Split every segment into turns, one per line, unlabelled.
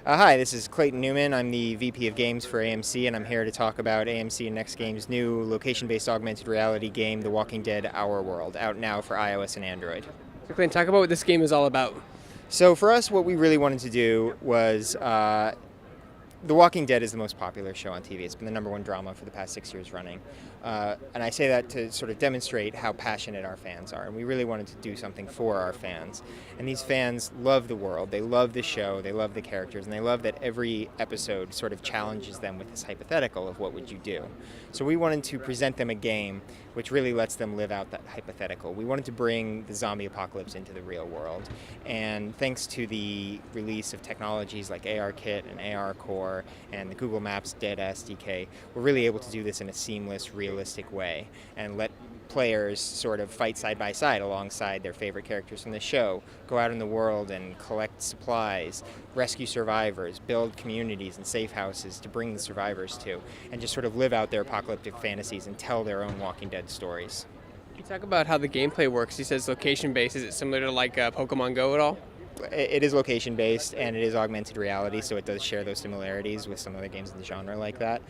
Hi, this is Clayton Newman. I'm the VP of Games for AMC, and I'm here to talk about AMC and Next Games' new location-based augmented reality game, The Walking Dead: Our World, out now for iOS and Android.
So Clayton, talk about what this game is all about.
So for us, what we really wanted to do was The Walking Dead is the most popular show on TV. It's been the number one drama for the past 6 years running. And I say that to sort of demonstrate how passionate our fans are. And we really wanted to do something for our fans. And these fans love the world. They love the show. They love the characters. And they love that every episode sort of challenges them with this hypothetical of what would you do. So we wanted to present them a game which really lets them live out that hypothetical. We wanted to bring the zombie apocalypse into the real world. And thanks to the release of technologies like ARKit and ARCore and the Google Maps Dead SDK, we're really able to do this in a seamless, realistic way and let players sort of fight side by side alongside their favorite characters from the show, go out in the world and collect supplies, rescue survivors, build communities and safe houses to bring the survivors to, and just sort of live out their apocalyptic fantasies and tell their own Walking Dead stories.
Can you talk about how the gameplay works? He says location-based. Is it similar to like Pokemon Go at all?
It is location-based and it is augmented reality, so it does share those similarities with some other games in the genre like that.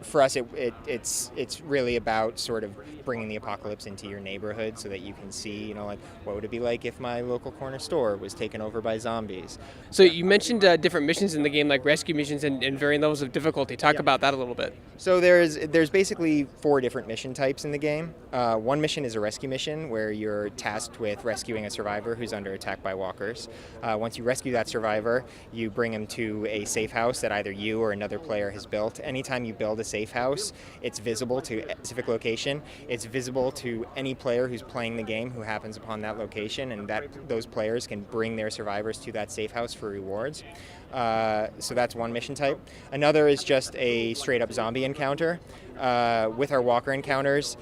For us, it's really about sort of bringing the apocalypse into your neighborhood so that you can see, like what would it be like if my local corner store was taken over by zombies.
So you mentioned different missions in the game, like rescue missions and varying levels of difficulty. Talk about that a little bit.
So there's basically 4 different mission types in the game. One mission is a rescue mission where you're tasked with rescuing a survivor who's under attack by walkers. Once you rescue that survivor, you bring him to a safe house that either you or another player has built. Anytime you build a safe house, it's visible to a specific location. It's visible to any player who's playing the game who happens upon that location, and those players can bring their survivors to that safe house for rewards. So that's one mission type. Another is just a straight-up zombie encounter. With our walker encounters,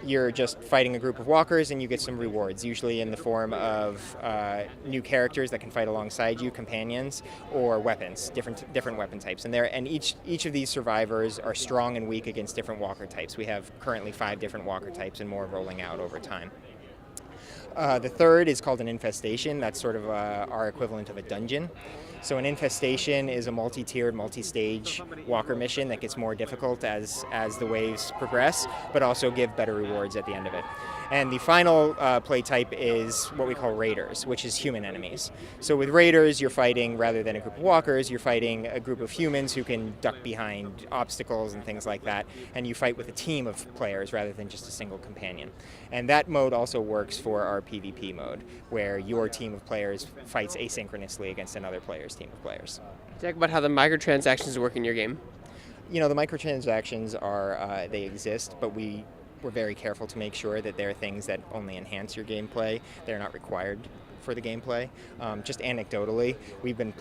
you're just fighting a group of walkers and you get some rewards, usually in the form of new characters that can fight alongside you, companions, or weapons, different weapon types. And each of these survivors are strong and weak against different walker types. We have currently 5 different walker types and more rolling out over time. The third is called an infestation. That's sort of our equivalent of a dungeon. So an infestation is a multi-tiered, multi-stage walker mission that gets more difficult as the waves progress, but also give better rewards at the end of it. And the final play type is what we call raiders, which is human enemies. So with raiders, you're fighting, rather than a group of walkers, you're fighting a group of humans who can duck behind obstacles and things like that, and you fight with a team of players rather than just a single companion. And that mode also works for our PvP mode, where your team of players fights asynchronously against another player's team of players.
Talk about how the microtransactions work in your game.
The microtransactions they exist, but we're very careful to make sure that they're things that only enhance your gameplay. They're not required for the gameplay. Just anecdotally,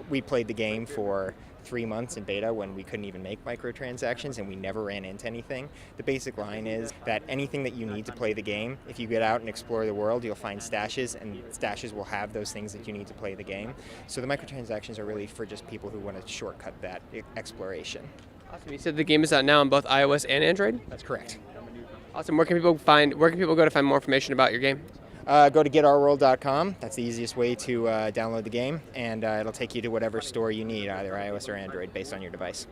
we played the game for 3 months in beta when we couldn't even make microtransactions and we never ran into anything. The basic line is that anything that you need to play the game, if you get out and explore the world, you'll find stashes, and stashes will have those things that you need to play the game. So the microtransactions are really for just people who want to shortcut that exploration.
Awesome. You said the game is out now on both iOS and Android?
That's correct.
Awesome. Where can people go to find more information about your game?
Go to getourworld.com. That's the easiest way to download the game, and it'll take you to whatever store you need, either iOS or Android, based on your device.